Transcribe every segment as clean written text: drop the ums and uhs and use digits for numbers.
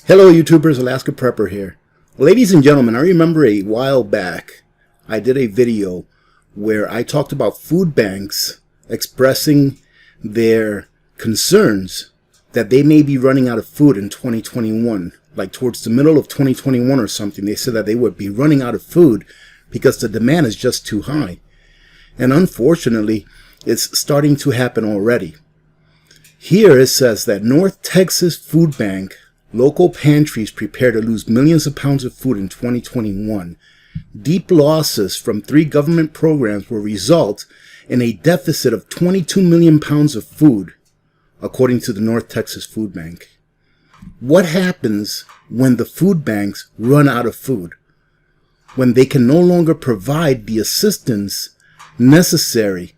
Hello YouTubers, Alaska Prepper here. Ladies and gentlemen, I remember a while back I did a video where I talked about food banks expressing their concerns that they may be running out of food in 2021. Like towards the middle of 2021 or something, they said that they would be running out of food because the demand is just too high. And unfortunately, it's starting to happen already. Here it says that North Texas Food Bank local pantries prepare to lose millions of pounds of food in 2021. Deep losses from 3 government programs will result in a deficit of 22 million pounds of food, according to the North Texas Food Bank. What happens when the food banks run out of food? When they can no longer provide the assistance necessary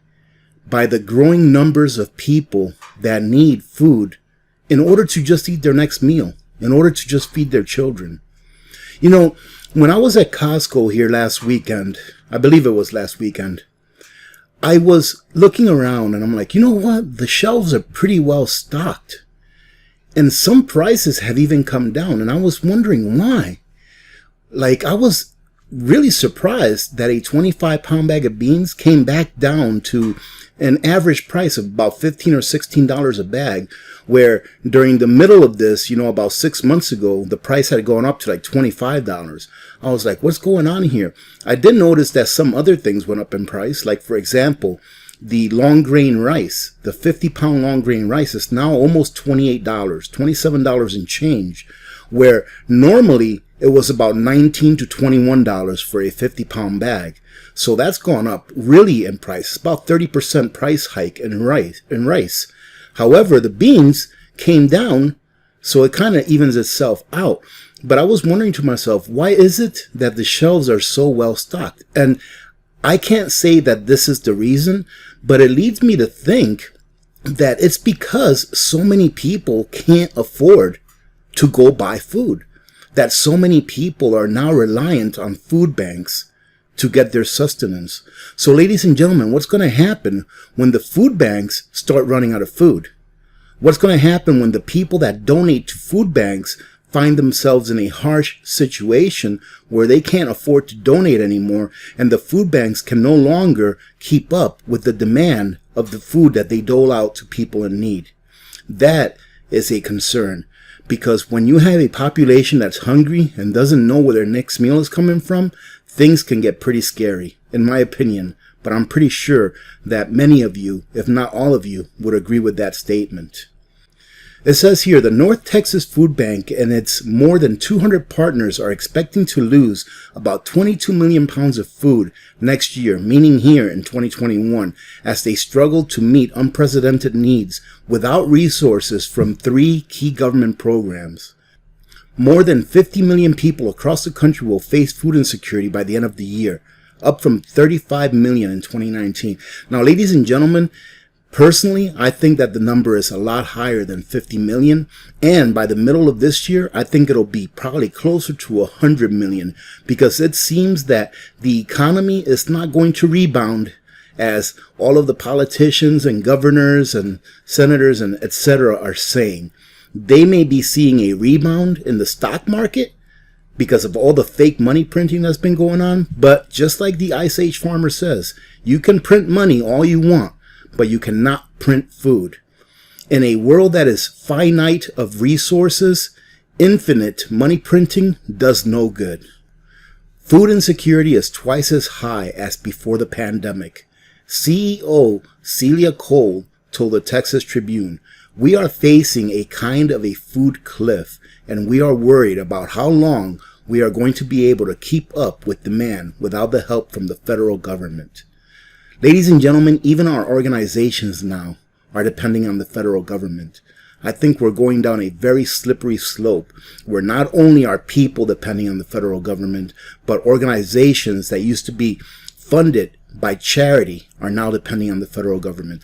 by the growing numbers of people that need food in order to just eat their next meal, in order to just feed their children. You know, when I was at Costco here last weekend, I believe it was last weekend, I was looking around and I'm like, you know what? The shelves are pretty well stocked. And some prices have even come down. And I was wondering why. Like, I was really surprised that a 25-pound bag of beans came back down to an average price of about $15 or $16 a bag, where during the middle of this, you know, about 6 months ago, the price had gone up to like $25. I was like, what's going on here? I did notice that some other things went up in price. Like, for example, the long grain rice, the 50-pound long grain rice is now almost $28, $27 and change, where normally it was about $19 to $21 for a 50-pound bag. So that's gone up really in price. It's about 30% price hike in rice. However, the beans came down, so it kind of evens itself out. But I was wondering to myself, why is it that the shelves are so well stocked? And I can't say that this is the reason, but it leads me to think that it's because so many people can't afford to go buy food. That so many people are now reliant on food banks to get their sustenance. So ladies and gentlemen, what's going to happen when the food banks start running out of food? What's going to happen when the people that donate to food banks find themselves in a harsh situation where they can't afford to donate anymore, and the food banks can no longer keep up with the demand of the food that they dole out to people in need? That is a concern. Because when you have a population that's hungry and doesn't know where their next meal is coming from, things can get pretty scary, in my opinion. But I'm pretty sure that many of you, if not all of you, would agree with that statement. It says here, the North Texas Food Bank and its more than 200 partners are expecting to lose about 22 million pounds of food next year, meaning here in 2021, as they struggle to meet unprecedented needs without resources from 3 key government programs. More than 50 million people across the country will face food insecurity by the end of the year, up from 35 million in 2019. Now, ladies and gentlemen, personally, I think that the number is a lot higher than 50 million. And by the middle of this year, I think it'll be probably closer to 100 million, because it seems that the economy is not going to rebound as all of the politicians and governors and senators and etc. are saying. They may be seeing a rebound in the stock market because of all the fake money printing that's been going on. But just like the Ice Age farmer says, you can print money all you want, but you cannot print food. In a world that is finite of resources, infinite money printing does no good. Food insecurity is twice as high as before the pandemic. CEO Celia Cole told the Texas Tribune, "We are facing a kind of a food cliff, and we are worried about how long we are going to be able to keep up with demand without the help from the federal government." Ladies and gentlemen, even our organizations now are depending on the federal government. I think we're going down a very slippery slope where not only are people depending on the federal government, but organizations that used to be funded by charity are now depending on the federal government.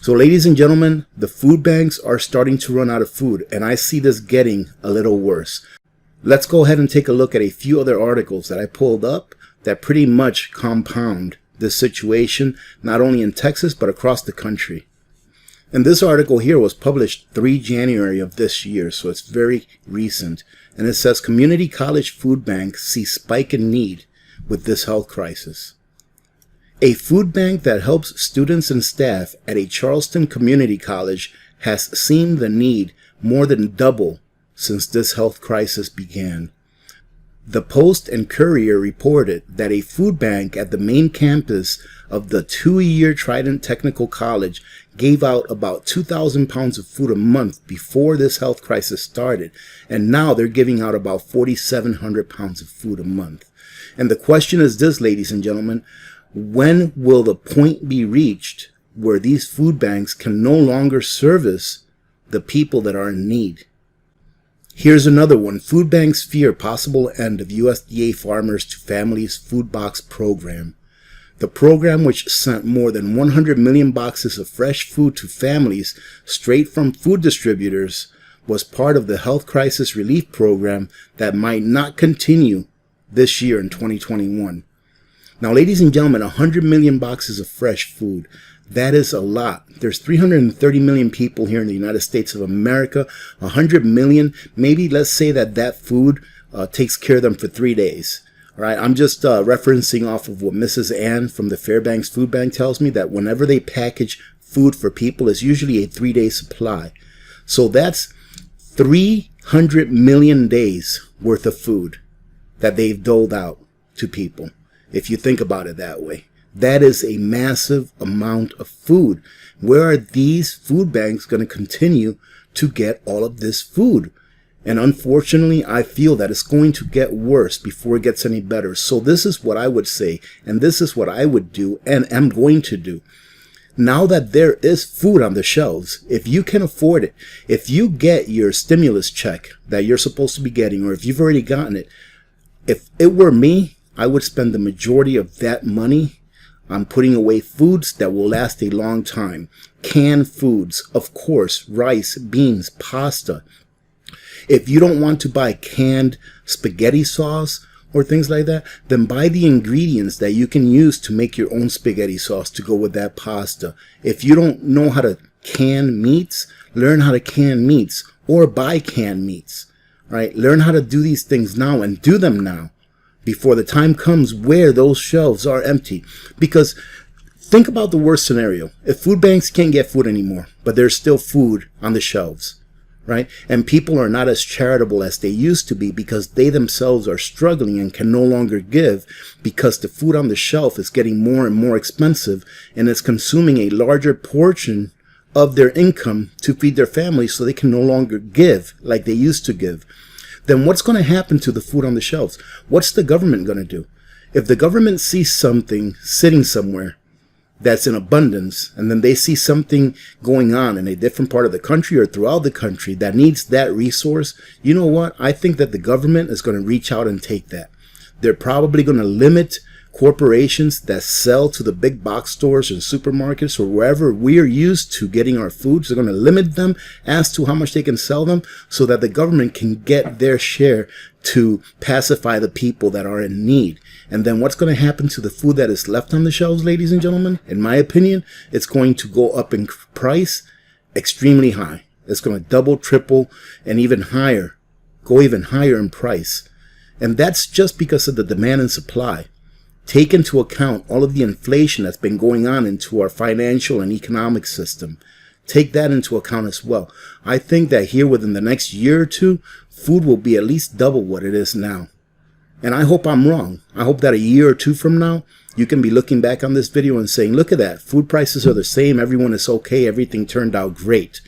So ladies and gentlemen, the food banks are starting to run out of food, and I see this getting a little worse. Let's go ahead and take a look at a few other articles that I pulled up that pretty much compound this situation, not only in Texas, but across the country. And this article here was published 3 January of this year, so it's very recent. And it says, community college food banks see spike in need with this health crisis. A food bank that helps students and staff at a Charleston community college has seen the need more than double since this health crisis began. The Post and Courier reported that a food bank at the main campus of the 2-year Trident Technical College gave out about 2,000 pounds of food a month before this health crisis started, and now they're giving out about 4,700 pounds of food a month. And the question is this, ladies and gentlemen, when will the point be reached where these food banks can no longer service the people that are in need? Here's another one. Food banks fear possible end of USDA Farmers to Families Food Box Program. The program, which sent more than 100 million boxes of fresh food to families straight from food distributors, was part of the health crisis relief program that might not continue this year in 2021. Now, ladies and gentlemen, 100 million boxes of fresh food. That is a lot. There's 330 million people here in the United States of America. 100 million, maybe let's say that food takes care of them for 3 days. All right, I'm just referencing off of what Mrs. Ann from the Fairbanks Food Bank tells me, that whenever they package food for people, it's usually a 3-day supply. So that's 300 million days worth of food that they've doled out to people, if you think about it that way. That is a massive amount of food. Where are these food banks going to continue to get all of this food? And unfortunately, I feel that it's going to get worse before it gets any better. So this is what I would say, and this is what I would do and am going to do. Now that there is food on the shelves, if you can afford it, if you get your stimulus check that you're supposed to be getting, or if you've already gotten it, if it were me, I would spend the majority of that money on putting away foods that will last a long time. Canned foods, of course, rice, beans, pasta. If you don't want to buy canned spaghetti sauce or things like that, then buy the ingredients that you can use to make your own spaghetti sauce to go with that pasta. If you don't know how to can meats, learn how to can meats or buy canned meats. Right? Learn how to do these things now and do them now, before the time comes where those shelves are empty. Because think about the worst scenario. If food banks can't get food anymore, but there's still food on the shelves, right? And people are not as charitable as they used to be because they themselves are struggling and can no longer give because the food on the shelf is getting more and more expensive and it's consuming a larger portion of their income to feed their families, so they can no longer give like they used to give. Then what's going to happen to the food on the shelves? What's the government going to do? If the government sees something sitting somewhere that's in abundance, and then they see something going on in a different part of the country or throughout the country that needs that resource, you know what? I think that the government is going to reach out and take that. They're probably going to limit corporations that sell to the big box stores and supermarkets or wherever we're used to getting our foods. They're going to limit them as to how much they can sell them so that the government can get their share to pacify the people that are in need. And then what's going to happen to the food that is left on the shelves, ladies and gentlemen? In my opinion, it's going to go up in price extremely high. It's going to double, triple, and even higher, go even higher in price. And that's just because of the demand and supply. Take into account all of the inflation that's been going on into our financial and economic system. Take that into account as well. I think that here within the next year or two, food will be at least double what it is now. And I hope I'm wrong. I hope that a year or two from now, you can be looking back on this video and saying, look at that, food prices are the same, everyone is okay, everything turned out great.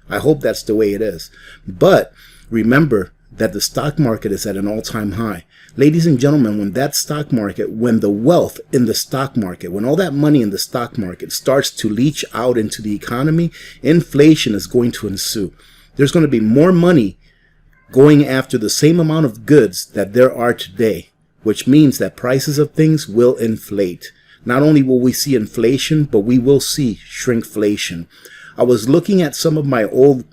I hope that's the way it is. But remember that the stock market is at an all-time high. Ladies and gentlemen, when that stock market, when the wealth in the stock market, when all that money in the stock market starts to leach out into the economy, inflation is going to ensue. There's going to be more money going after the same amount of goods that there are today, which means that prices of things will inflate. Not only will we see inflation, but we will see shrinkflation. I was looking at some of my old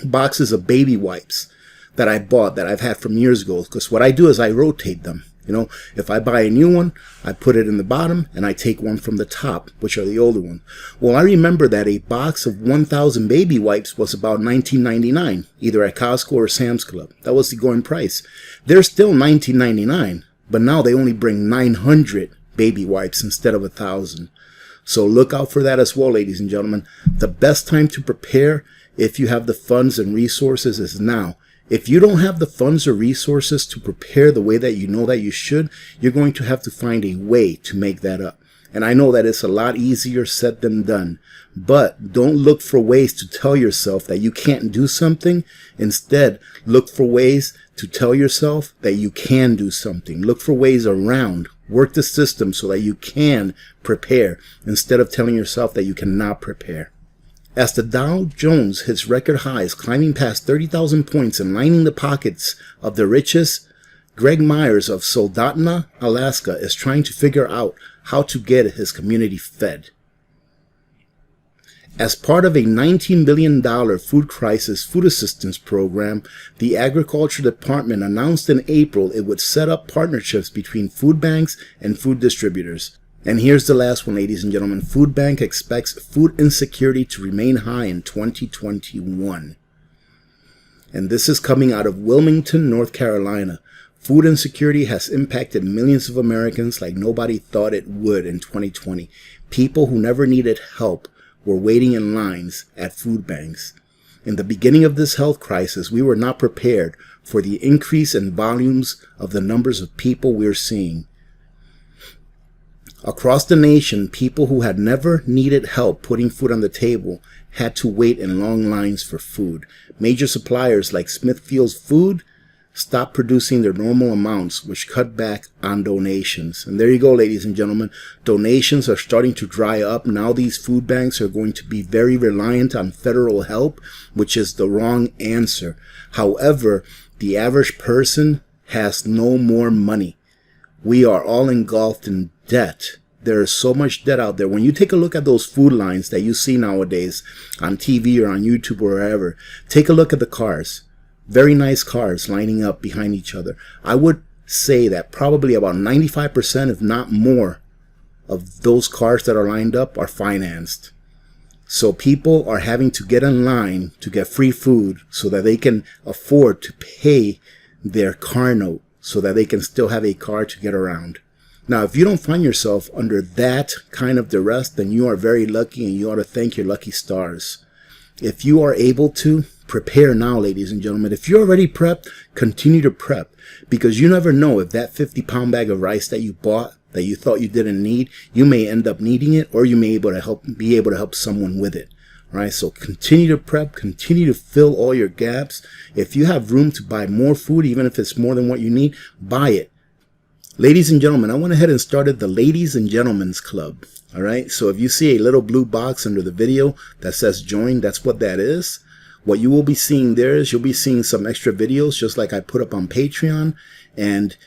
boxes of baby wipes that I bought that I've had from years ago, because what I do is I rotate them. You know, if I buy a new one, I put it in the bottom and I take one from the top, which are the older one. Well, I remember that a box of 1,000 baby wipes was about $19.99, either at Costco or Sam's Club. That was the going price. They're still $19.99, but now they only bring 900 baby wipes instead of 1,000. So look out for that as well, ladies and gentlemen. The best time to prepare, if you have the funds and resources, is now. If you don't have the funds or resources to prepare the way that you know that you should, you're going to have to find a way to make that up. And I know that it's a lot easier said than done, but don't look for ways to tell yourself that you can't do something. Instead, look for ways to tell yourself that you can do something. Look for ways around. Work the system so that you can prepare instead of telling yourself that you cannot prepare. As the Dow Jones hits record highs, climbing past 30,000 points and lining the pockets of the richest, Greg Myers of Soldotna, Alaska, is trying to figure out how to get his community fed. As part of a $19 billion food crisis food assistance program, the Agriculture Department announced in April it would set up partnerships between food banks and food distributors. And here's the last one, ladies and gentlemen. Food Bank expects food insecurity to remain high in 2021. And this is coming out of Wilmington, North Carolina. Food insecurity has impacted millions of Americans like nobody thought it would in 2020. People who never needed help were waiting in lines at food banks. In the beginning of this health crisis, we were not prepared for the increase in volumes of the numbers of people we're seeing. Across the nation, people who had never needed help putting food on the table had to wait in long lines for food. Major suppliers like Smithfield's Food stopped producing their normal amounts, which cut back on donations. And there you go, ladies and gentlemen. Donations are starting to dry up. Now these food banks are going to be very reliant on federal help, which is the wrong answer. However, the average person has no more money. We are all engulfed in debt. There is so much debt out there. When you take a look at those food lines that you see nowadays on TV or on YouTube or wherever, take a look at the cars. Very nice cars lining up behind each other. I would say that probably about 95%, if not more, of those cars that are lined up are financed. So people are having to get in line to get free food so that they can afford to pay their car note so that they can still have a car to get around. Now, if you don't find yourself under that kind of duress, then you are very lucky and you ought to thank your lucky stars. If you are able to, prepare now, ladies and gentlemen. If you're already prepped, continue to prep, because you never know if that 50-pound bag of rice that you bought that you thought you didn't need, you may end up needing it, or you may be able to help someone with it. All right, so continue to prep, continue to fill all your gaps. If you have room to buy more food, even if it's more than what you need, buy it. Ladies and gentlemen, I went ahead and started the Ladies and Gentlemen's Club. All right, so if you see a little blue box under the video that says join, that's what that is. What you will be seeing there is you'll be seeing some extra videos just like I put up on Patreon. And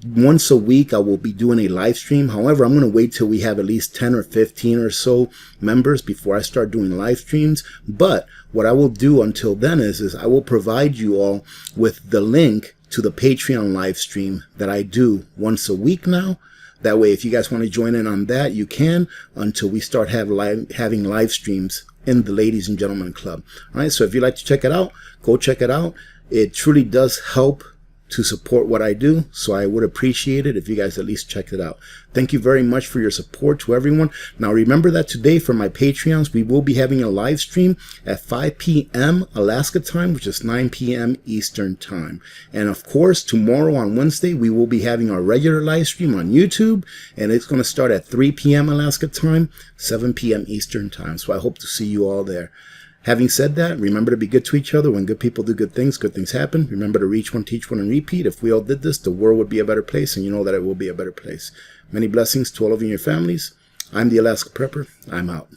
once a week I will be doing a live stream. However, I'm going to wait till we have at least 10 or 15 or so members before I start doing live streams. But what I will do until then is I will provide you all with the link to the Patreon live stream that I do once a week now. That way, if you guys want to join in on that, you can, until we start having live streams in the Ladies and Gentlemen Club. All right, so if you'd like to check it out, go check it out. It truly does help to support what I do, so I would appreciate it if you guys at least check it out. Thank you very much for your support to everyone. Now remember that today for my Patreons, we will be having a live stream at 5 p.m. Alaska time, which is 9 p.m. Eastern time. And of course, tomorrow on Wednesday, we will be having our regular live stream on YouTube, and it's going to start at 3 p.m. Alaska time, 7 p.m. Eastern time. So I hope to see you all there. Having said that, remember to be good to each other. When good people do good things happen. Remember to reach one, teach one, and repeat. If we all did this, the world would be a better place, and you know that it will be a better place. Many blessings to all of you and your families. I'm the Alaska Prepper. I'm out.